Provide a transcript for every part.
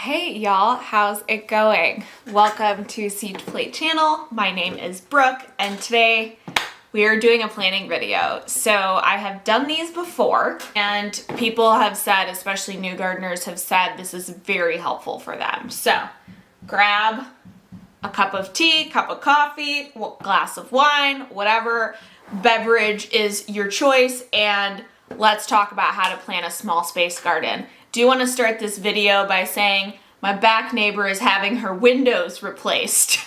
Hey y'all, how's it going? Welcome to Seed to Plate channel. My name is Brooke and today we are doing a planning video. So I have done these before and people have said, especially new gardeners have said, this is very helpful for them. So grab a cup of tea, cup of coffee, glass of wine, whatever beverage is your choice, and let's talk about how to plant a small space garden. Do want to start this video by saying my back neighbor is having her windows replaced,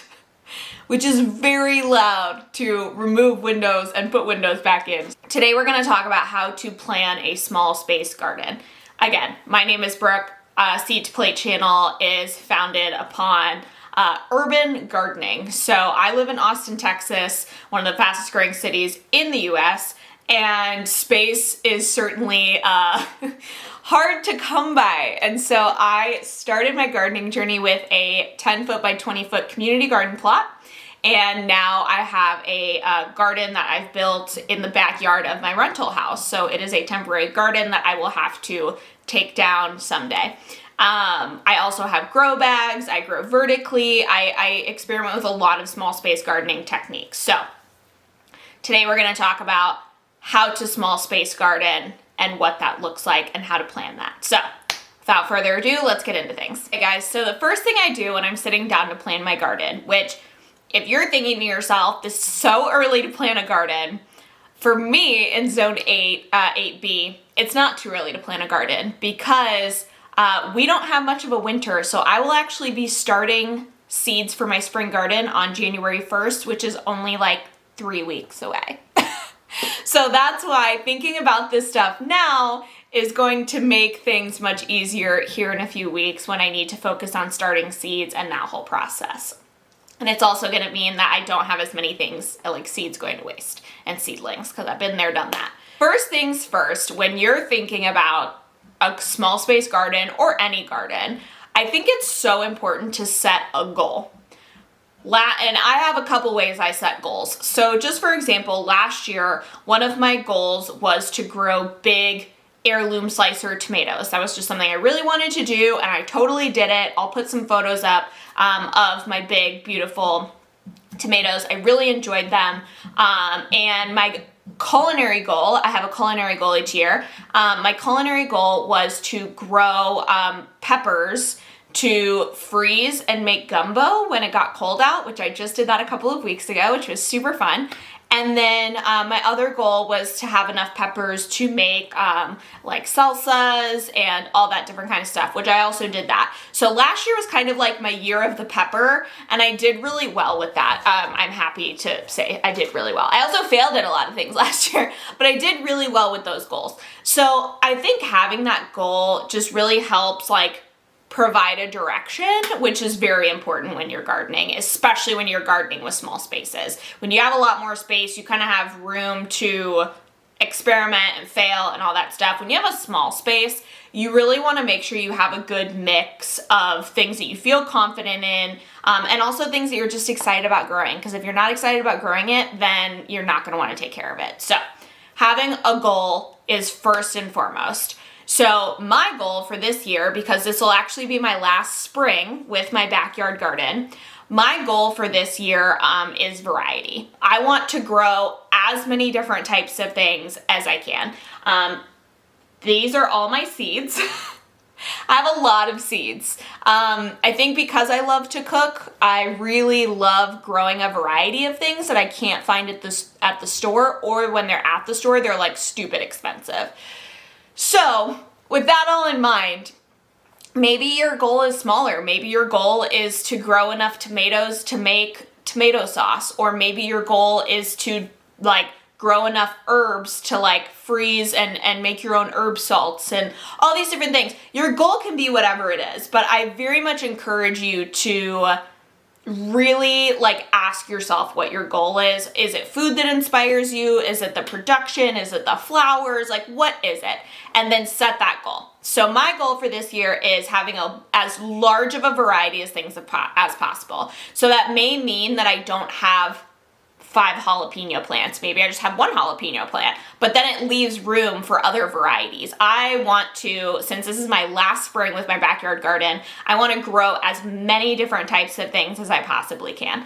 which is very loud to remove windows and put windows back in. Today we're going to talk about how to plan a small space garden. Again, my name is Brooke. Seed to Plate channel is founded upon urban gardening. So I live in Austin, Texas, one of the fastest growing cities in the US, and space is certainly hard to come by. And so I started my gardening journey with a 10-foot by 20-foot community garden plot. And now I have a garden that I've built in the backyard of my rental house. So it is a temporary garden that I will have to take down someday. I also have grow bags. I grow vertically. I experiment with a lot of small space gardening techniques. So today we're going to talk about how to small space garden and what that looks like and how to plan that. So without further ado, let's get into things. Hey guys, so the first thing I do when I'm sitting down to plan my garden, which if you're thinking to yourself, this is so early to plant a garden, for me in zone 8, 8B, it's not too early to plant a garden because we don't have much of a winter. So I will actually be starting seeds for my spring garden on January 1st, which is only like 3 weeks away. So that's why thinking about this stuff now is going to make things much easier here in a few weeks when I need to focus on starting seeds and that whole process. And it's also going to mean that I don't have as many things like seeds going to waste and seedlings because I've been there, done that. First things first, when you're thinking about a small space garden or any garden, I think it's so important to set a goal. And I have a couple ways I set goals. So just for example, last year, one of my goals was to grow big heirloom slicer tomatoes. That was just something I really wanted to do, and I totally did it. I'll put some photos up of my big, beautiful tomatoes. I really enjoyed them. And my culinary goal, I have a culinary goal each year. My culinary goal was to grow peppers to freeze and make gumbo when it got cold out, which I just did that a couple of weeks ago, which was super fun. And then my other goal was to have enough peppers to make like salsas and all that different kind of stuff, which I also did that. So last year was kind of like my year of the pepper, and I did really well with that. I'm happy to say I did really well. I also failed at a lot of things last year, but I did really well with those goals. So I think having that goal just really helps like provide a direction, which is very important when you're gardening, especially when you're gardening with small spaces. When you have a lot more space, you kind of have room to experiment and fail and all that stuff. When you have a small space, you really want to make sure you have a good mix of things that you feel confident in, and also things that you're just excited about growing. Because if you're not excited about growing it, then you're not going to want to take care of it. So having a goal is first and foremost. So my goal for this year, because this will actually be my last spring with my backyard garden, my goal for this year is variety. I want to grow as many different types of things as I can. These are all my seeds. I have a lot of seeds. I think because I love to cook, I really love growing a variety of things that I can't find at the store, or when they're at the store, they're like stupid expensive. So with that all in mind, maybe your goal is smaller. Maybe your goal is to grow enough tomatoes to make tomato sauce, or maybe your goal is to like grow enough herbs to like freeze and make your own herb salts and all these different things. Your goal can be whatever it is, but I very much encourage you to really like ask yourself what your goal is. Is it food that inspires you? Is it the production? Is it the flowers? Like, what is it? And then set that goal. So my goal for this year is having as large of a variety of things as possible. So that may mean that I don't have 5 jalapeno plants. Maybe I just have 1 jalapeno plant, but then it leaves room for other varieties. I want to, since this is my last spring with my backyard garden, I want to grow as many different types of things as I possibly can.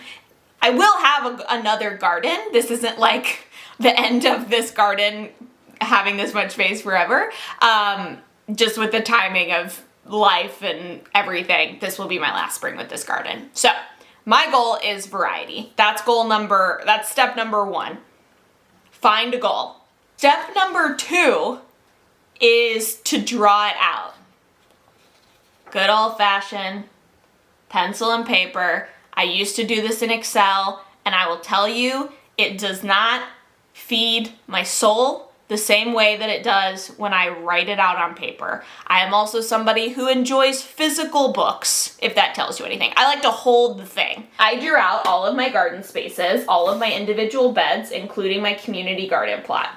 I will have another garden. This isn't like the end of this garden having this much space forever. Just with the timing of life and everything, this will be my last spring with this garden. So my goal is variety. That's step number 1. Find a goal. Step number 2 is to draw it out. Good old fashioned pencil and paper. I used to do this in Excel, and I will tell you, it does not feed my soul the same way that it does when I write it out on paper. I am also somebody who enjoys physical books, if that tells you anything. I like to hold the thing. I drew out all of my garden spaces, all of my individual beds, including my community garden plot.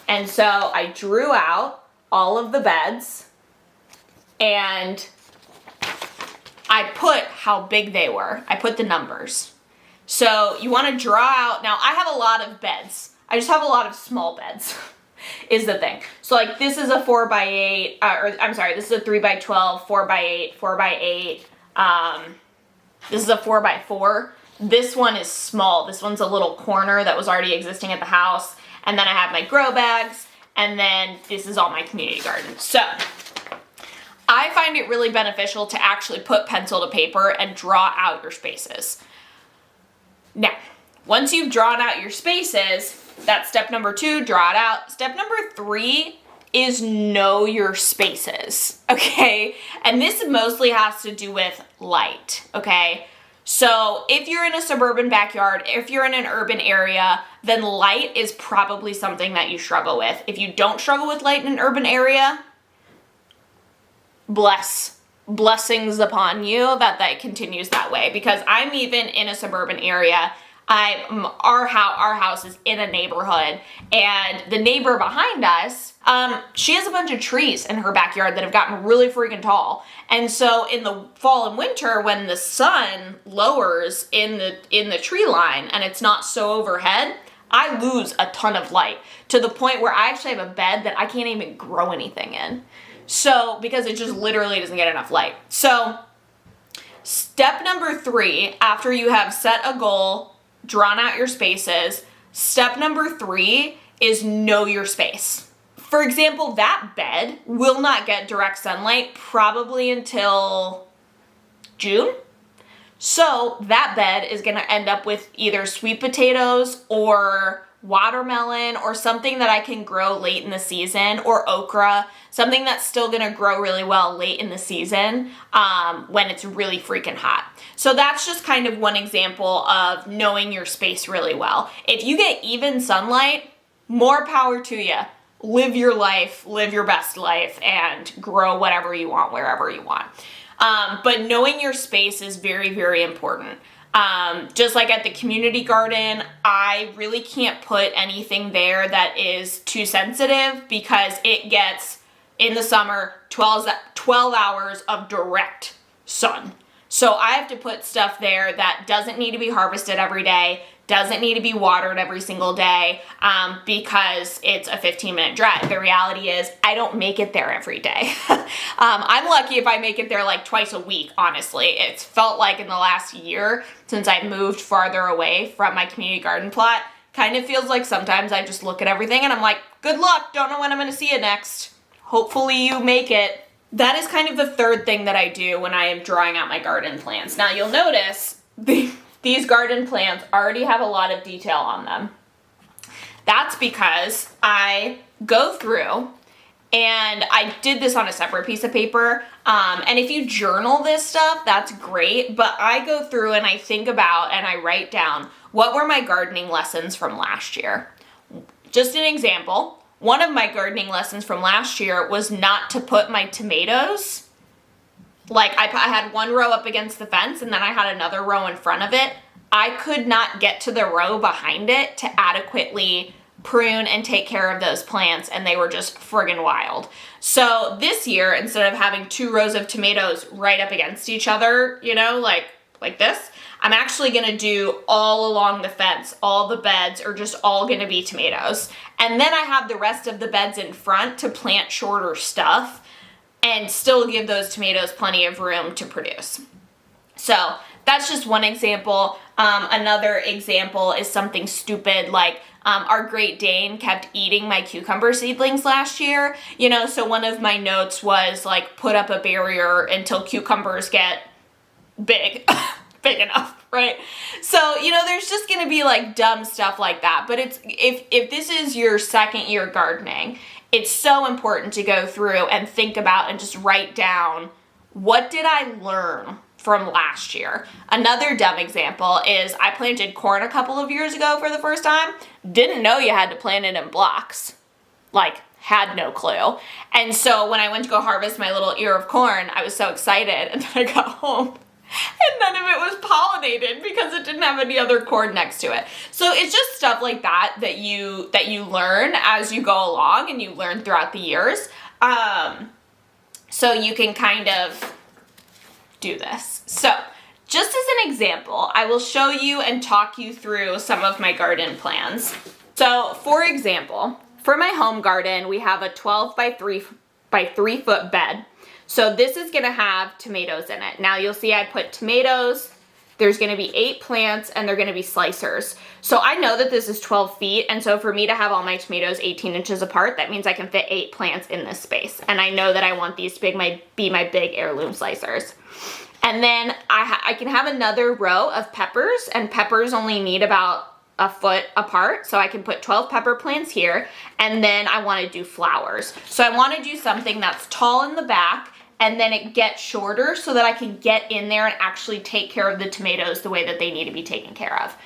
And so I drew out all of the beds, and I put how big they were. I put the numbers. So you want to draw out, now I have a lot of beds. I just have a lot of small beds is the thing. So like this is a 4x8, this is a 3x12, 4x8, 4x8. This is a 4x4. This one is small. This one's a little corner that was already existing at the house. And then I have my grow bags, and then this is all my community garden. So I find it really beneficial to actually put pencil to paper and draw out your spaces. Now, once you've drawn out your spaces, that's step number 2, draw it out. Step number 3 is know your spaces, okay? And this mostly has to do with light, okay? So if you're in a suburban backyard, if you're in an urban area, then light is probably something that you struggle with. If you don't struggle with light in an urban area, blessings upon you that continues that way, because I'm even in a suburban area. Our house is in a neighborhood, and the neighbor behind us, she has a bunch of trees in her backyard that have gotten really freaking tall. And so in the fall and winter, when the sun lowers in the tree line and it's not so overhead, I lose a ton of light to the point where I actually have a bed that I can't even grow anything in. So, because it just literally doesn't get enough light. So, step number 3, after you have set a goal, drawn out your spaces, step number 3 is know your space. For example, that bed will not get direct sunlight probably until June. So that bed is gonna end up with either sweet potatoes or watermelon or something that I can grow late in the season, or okra, something that's still gonna grow really well late in the season when it's really freaking hot. So that's just kind of one example of knowing your space really well. If you get even sunlight, more power to you. Live your life, live your best life, and grow whatever you want, wherever you want. But knowing your space is very, very important. Just like at the community garden, I really can't put anything there that is too sensitive, because it gets, in the summer, 12 hours of direct sun. So I have to put stuff there that doesn't need to be harvested every day, doesn't need to be watered every single day, because it's a 15-minute drive. The reality is I don't make it there every day. I'm lucky if I make it there like twice a week, honestly. It's felt like in the last year since I moved farther away from my community garden plot, kind of feels like sometimes I just look at everything and I'm like, good luck, don't know when I'm gonna see it next. Hopefully you make it. That is kind of the third thing that I do when I am drawing out my garden plans. Now you'll notice these garden plants already have a lot of detail on them. That's because I go through, and I did this on a separate piece of paper, and if you journal this stuff, that's great, but I go through and I think about and I write down, what were my gardening lessons from last year? Just an example. One of my gardening lessons from last year was not to put my tomatoes, like I had one row up against the fence and then I had another row in front of it. I could not get to the row behind it to adequately prune and take care of those plants, and they were just friggin' wild. So this year, instead of having 2 rows of tomatoes right up against each other, you know, like this, I'm actually gonna do all along the fence. All the beds are just all gonna be tomatoes. And then I have the rest of the beds in front to plant shorter stuff and still give those tomatoes plenty of room to produce. So that's just one example. Another example is something stupid like our Great Dane kept eating my cucumber seedlings last year. You know, so one of my notes was like put up a barrier until cucumbers get big, big enough, right? So, you know, there's just gonna be like dumb stuff like that. But it's if this is your second year gardening, it's so important to go through and think about and just write down, what did I learn from last year? Another dumb example is I planted corn a couple of years ago for the first time. Didn't know you had to plant it in blocks. Like, had no clue. And so when I went to go harvest my little ear of corn, I was so excited, and then I got home and none of it was pollinated because it didn't have any other corn next to it. So it's just stuff like that that you learn as you go along and you learn throughout the years. So you can kind of do this. So just as an example, I will show you and talk you through some of my garden plans. So for example, for my home garden, we have a 12 by 3 foot bed. So this is gonna have tomatoes in it. Now you'll see I put tomatoes, there's gonna be 8 plants, and they're gonna be slicers. So I know that this is 12 feet, and so for me to have all my tomatoes 18 inches apart, that means I can fit 8 plants in this space. And I know that I want these to be my big heirloom slicers. And then I can have another row of peppers, and peppers only need about a foot apart, so I can put 12 pepper plants here, and then I want to do flowers. So I want to do something that's tall in the back, and then it gets shorter so that I can get in there and actually take care of the tomatoes the way that they need to be taken care of.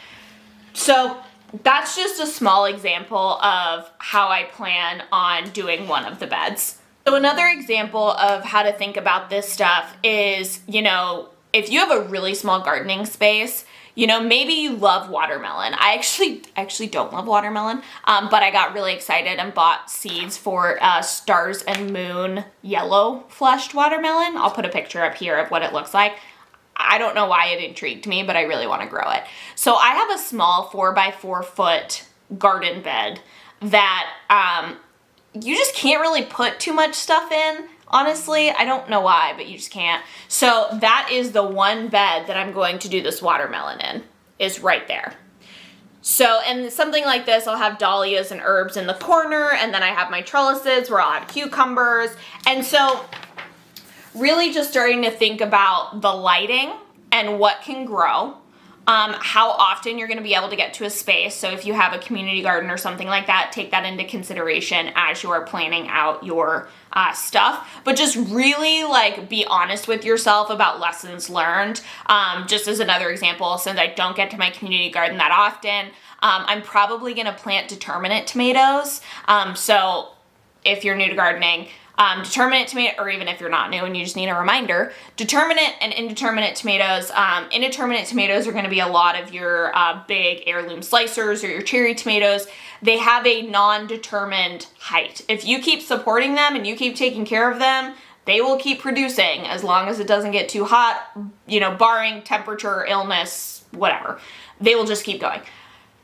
So that's just a small example of how I plan on doing one of the beds. So another example of how to think about this stuff is, you know, if you have a really small gardening space, you know, maybe you love watermelon. I actually don't love watermelon, but I got really excited and bought seeds for Stars and Moon yellow fleshed watermelon. I'll put a picture up here of what it looks like. I don't know why it intrigued me, but I really want to grow it. So I have a small 4 by 4 foot garden bed that you just can't really put too much stuff in. Honestly, I don't know why, but you just can't. So that is the one bed that I'm going to do this watermelon in, is right there. So, and something like this, I'll have dahlias and herbs in the corner, and then I have my trellises where I'll have cucumbers. And so really just starting to think about the lighting and what can grow. How often you're going to be able to get to a space. So if you have a community garden or something like that, take that into consideration as you are planning out your stuff. But just really like be honest with yourself about lessons learned. Just as another example, since I don't get to my community garden that often, I'm probably going to plant determinate tomatoes. So if you're new to gardening, determinate tomato, or even if you're not new and you just need a reminder, determinate and indeterminate tomatoes. Indeterminate tomatoes are going to be a lot of your big heirloom slicers or your cherry tomatoes. They have a non-determined height. If you keep supporting them and you keep taking care of them, they will keep producing as long as it doesn't get too hot, you know, barring temperature, illness, whatever. They will just keep going.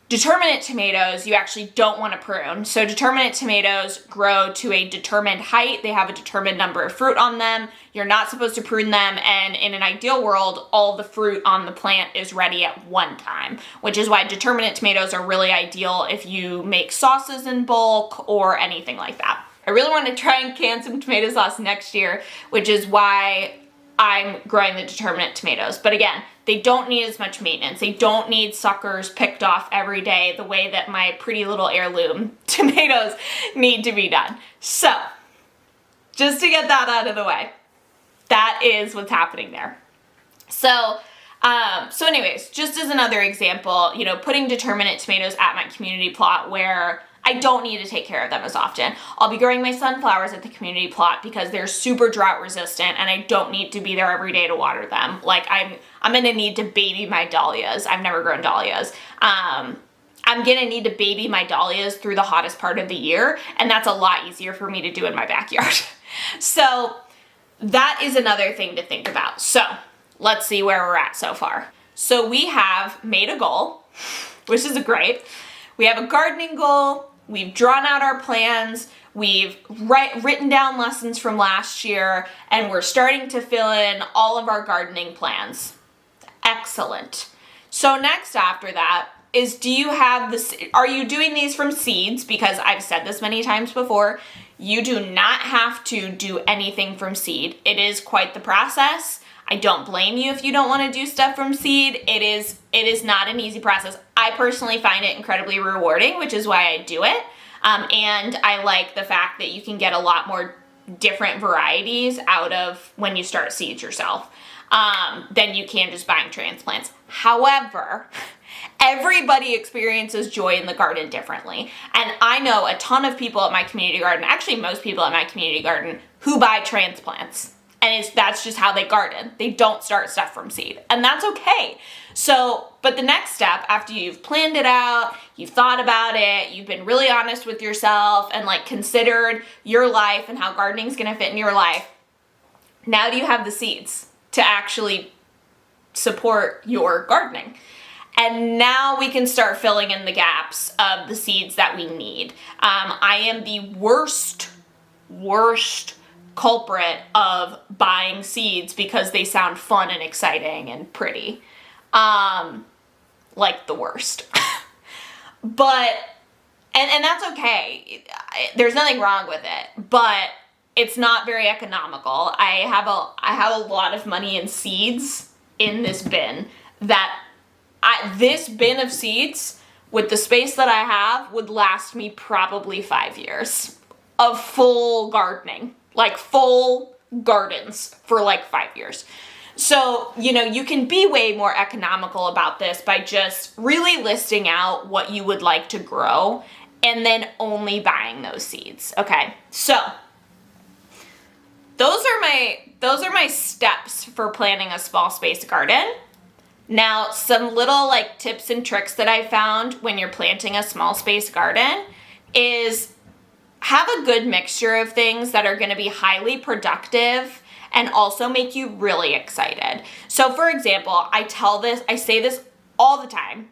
Determinate tomatoes, you actually don't want to prune. So determinate tomatoes grow to a determined height. They have a determined number of fruit on them. You're not supposed to prune them. And in an ideal world, all the fruit on the plant is ready at one time, which is why determinate tomatoes are really ideal if you make sauces in bulk or anything like that. I really want to try and can some tomato sauce next year, which is why I'm growing the determinate tomatoes. But again, they don't need as much maintenance. They don't need suckers picked off every day the way that my pretty little heirloom tomatoes need to be done. So, just to get that out of the way, that is what's happening there. So anyways, just as another example, you know, putting determinate tomatoes at my community plot where I don't need to take care of them as often. I'll be growing my sunflowers at the community plot because they're super drought resistant and I don't need to be there every day to water them. Like I'm gonna need to baby my dahlias. I've never grown dahlias. I'm gonna need to baby my dahlias through the hottest part of the year, and that's a lot easier for me to do in my backyard. So that is another thing to think about. So let's see where we're at so far. So we have made a goal, which is great. We have a gardening goal. We've drawn out our plans. We've written down lessons from last year, and we're starting to fill in all of our gardening plans. Excellent. So next after that is, are you doing these from seeds? Because I've said this many times before, you do not have to do anything from seed. It is quite the process. I don't blame you if you don't want to do stuff from seed. It is not an easy process. I personally find it incredibly rewarding, which is why I do it. And I like the fact that you can get a lot more different varieties out of when you start seeds yourself than you can just buying transplants. However, everybody experiences joy in the garden differently. And I know a ton of people at my community garden, actually most people at my community garden, who buy transplants. And that's just how they garden. They don't start stuff from seed. And that's okay. So, but the next step, after you've planned it out, you've thought about it, you've been really honest with yourself and like considered your life and how gardening's gonna fit in your life, now do you have the seeds to actually support your gardening? And now we can start filling in the gaps of the seeds that we need. I am the worst culprit of buying seeds because they sound fun and exciting and pretty. Like the worst. But, and that's okay. There's nothing wrong with it, but it's not very economical. I have a lot of money in seeds in this bin this bin of seeds with the space that I have would last me probably 5 years of full gardening, like full gardens for like 5 years. So, you can be way more economical about this by just really listing out what you would like to grow and then only buying those seeds. Okay. So, those are my steps for planning a small space garden. Now, some little like tips and tricks that I found when you're planting a small space garden is have a good mixture of things that are going to be highly productive and also make you really excited. So for example, I say this all the time.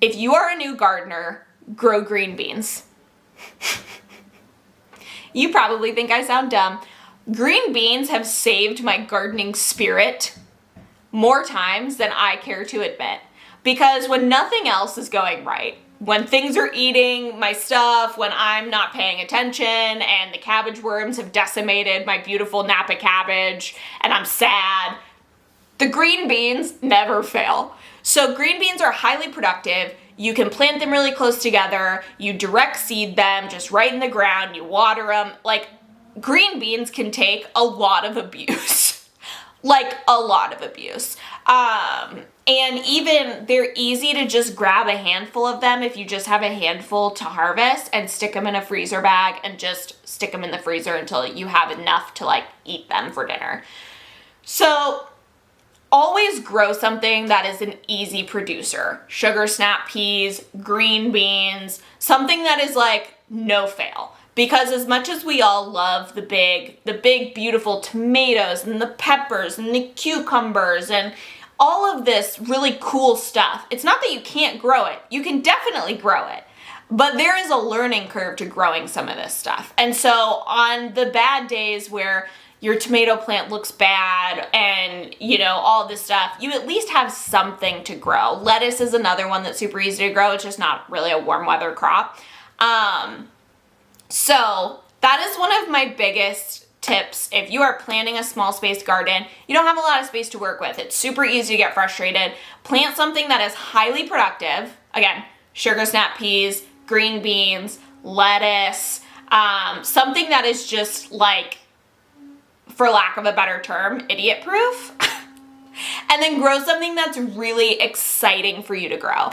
If you are a new gardener, grow green beans. You probably think I sound dumb. Green beans have saved my gardening spirit more times than I care to admit. Because when nothing else is going right, when things are eating my stuff, when I'm not paying attention and the cabbage worms have decimated my beautiful Napa cabbage and I'm sad, the green beans never fail. So green beans are highly productive. You can plant them really close together. You direct seed them just right in the ground. You water them. Like, green beans can take a lot of abuse. Like, a lot of abuse. And even they're easy to just grab a handful of them if you just have a handful to harvest and stick them in a freezer bag and just stick them in the freezer until you have enough to like eat them for dinner. So always grow something that is an easy producer. Sugar snap peas, green beans, something that is like no fail. Because as much as we all love the big beautiful tomatoes and the peppers and the cucumbers and all of this really cool stuff, it's not that you can't grow it. You can definitely grow it. But there is a learning curve to growing some of this stuff. And so on the bad days where your tomato plant looks bad and, all this stuff, you at least have something to grow. Lettuce is another one that's super easy to grow. It's just not really a warm weather crop. So that is one of my biggest tips. If you are planning a small space garden, you don't have a lot of space to work with. It's super easy to get frustrated. Plant something that is highly productive. Again, sugar snap peas, green beans, lettuce, something that is just like, for lack of a better term, idiot proof. And then grow something that's really exciting for you to grow.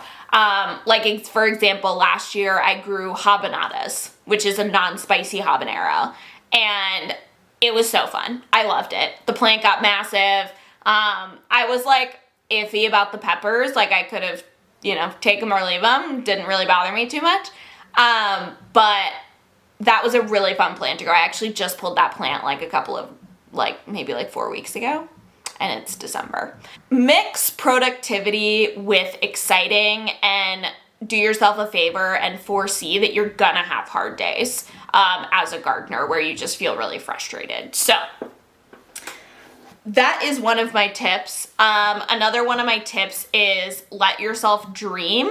Like, for example, last year I grew habanadas, which is a non-spicy habanero. And it was so fun. I loved it. The plant got massive. I was like iffy about the peppers. Like, I could have, take them or leave them. Didn't really bother me too much. But that was a really fun plant to grow. I actually just pulled that plant like maybe 4 weeks ago. and it's December. Mix productivity with exciting and do yourself a favor and foresee that you're gonna have hard days as a gardener where you just feel really frustrated. So that is one of my tips. Another one of my tips is let yourself dream,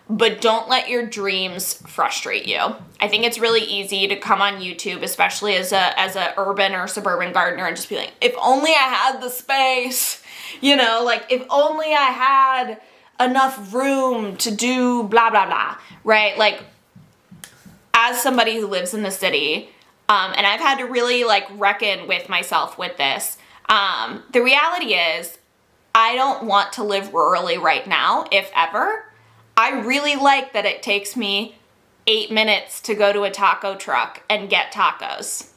but don't let your dreams frustrate you. I think it's really easy to come on YouTube, especially as a urban or suburban gardener, and just be like, if only I had the space, like if only I had enough room to do blah, blah, blah, right? Like, as somebody who lives in the city, and I've had to really reckon with myself with this, the reality is I don't want to live rurally right now, if ever. I really like that it takes me 8 minutes to go to a taco truck and get tacos.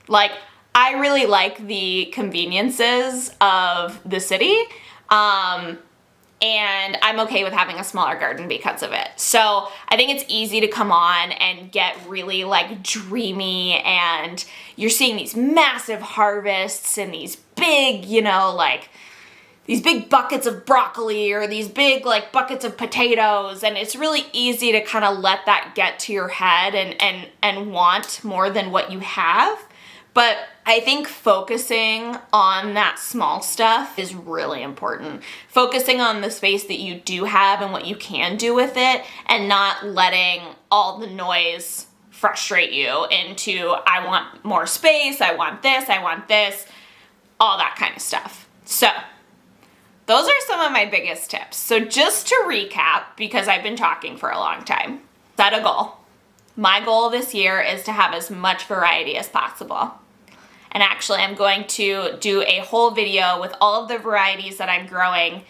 I really like the conveniences of the city, and I'm okay with having a smaller garden because of it. So I think it's easy to come on and get really dreamy, and you're seeing these massive harvests and these big, these big buckets of broccoli or these big buckets of potatoes, and it's really easy to kind of let that get to your head and want more than what you have. But I think focusing on that small stuff is really important. Focusing on the space that you do have and what you can do with it, and not letting all the noise frustrate you into, I want more space, I want this, all that kind of stuff. So those are some of my biggest tips. So just to recap, because I've been talking for a long time, set a goal. My goal this year is to have as much variety as possible. And actually, I'm going to do a whole video with all of the varieties that I'm growing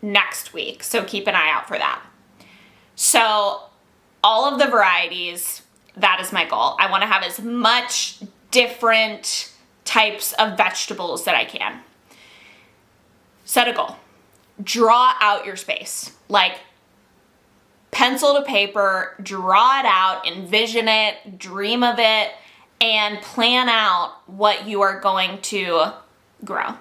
next week. So keep an eye out for that. So all of the varieties, that is my goal. I want to have as much different types of vegetables that I can. Set a goal. Draw out your space. Pencil to paper, draw it out, envision it, dream of it, and plan out what you are going to grow.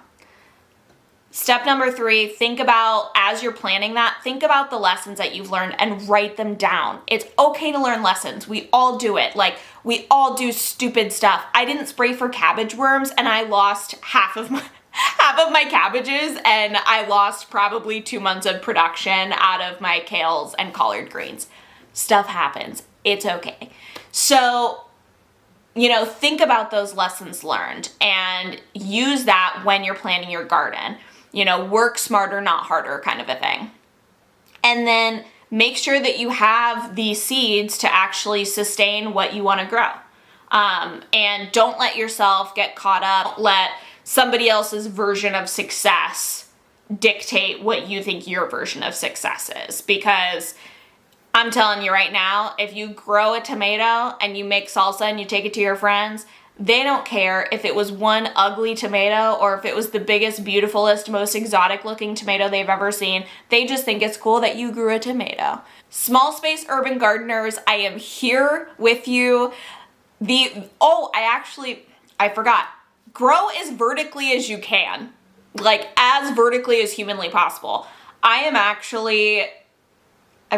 Step number 3, think about, as you're planning that, think about the lessons that you've learned and write them down. It's okay to learn lessons. We all do it. We all do stupid stuff. I didn't spray for cabbage worms and I lost half of my cabbages, and I lost probably 2 months of production out of my kales and collard greens. Stuff happens. It's okay. So, think about those lessons learned and use that when you're planning your garden. Work smarter, not harder kind of a thing. And then make sure that you have the seeds to actually sustain what you want to grow. And don't let yourself get caught up. Let somebody else's version of success dictate what you think your version of success is. Because I'm telling you right now, if you grow a tomato and you make salsa and you take it to your friends, they don't care if it was one ugly tomato or if it was the biggest, beautifulest, most exotic looking tomato they've ever seen. They just think it's cool that you grew a tomato. Small space urban gardeners, I am here with you. I forgot. Grow as vertically as you can. As vertically as humanly possible. I've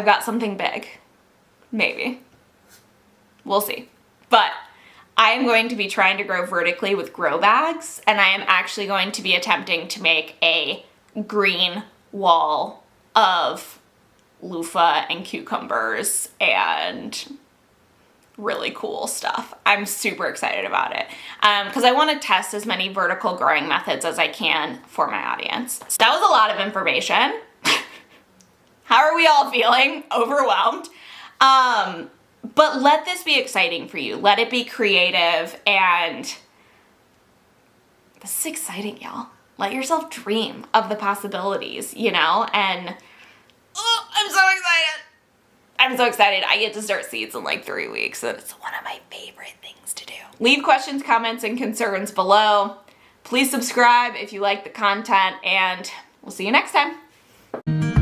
got something big. Maybe. We'll see. But I am going to be trying to grow vertically with grow bags, and I am actually going to be attempting to make a green wall of loofah and cucumbers and really cool stuff. I'm super excited about it because I want to test as many vertical growing methods as I can for my audience. So that was a lot of information. How are we all feeling? Overwhelmed. But let this be exciting for you. Let it be creative, and this is exciting, y'all. Let yourself dream of the possibilities, and I'm so excited. I'm so excited. I get to start seeds in 3 weeks, and it's one of my favorite things to do. Leave questions, comments, and concerns below. Please subscribe if you like the content, and we'll see you next time.